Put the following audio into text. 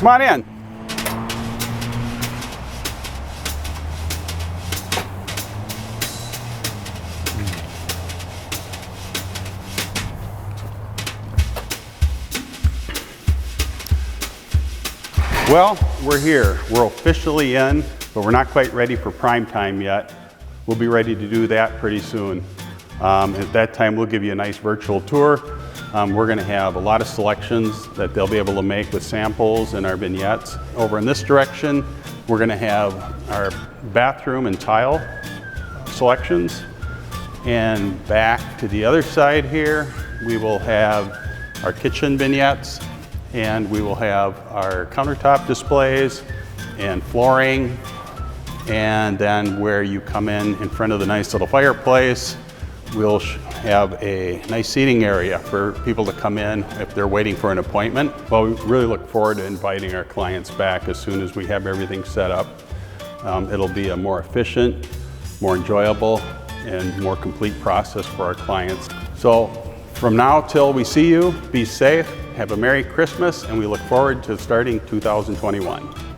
Come on in. Well, we're here. We're officially in, but we're not quite ready for prime time yet. We'll be ready to do that pretty soon. At that time, we'll give you a nice virtual tour. We're going to have a lot of selections that they'll be able to make with samples and our vignettes. Over in this direction, we're going to have our bathroom and tile selections. And back to the other side here, we will have our kitchen vignettes, and we will have our countertop displays and flooring. And then where you come in front of the nice little fireplace, we'll have a nice seating area for people to come in if they're waiting for an appointment. Well, we really look forward to inviting our clients back as soon as we have everything set up. It'll be a more efficient, more enjoyable, and more complete process for our clients. So from now till we see you, be safe, have a Merry Christmas, and we look forward to starting 2021.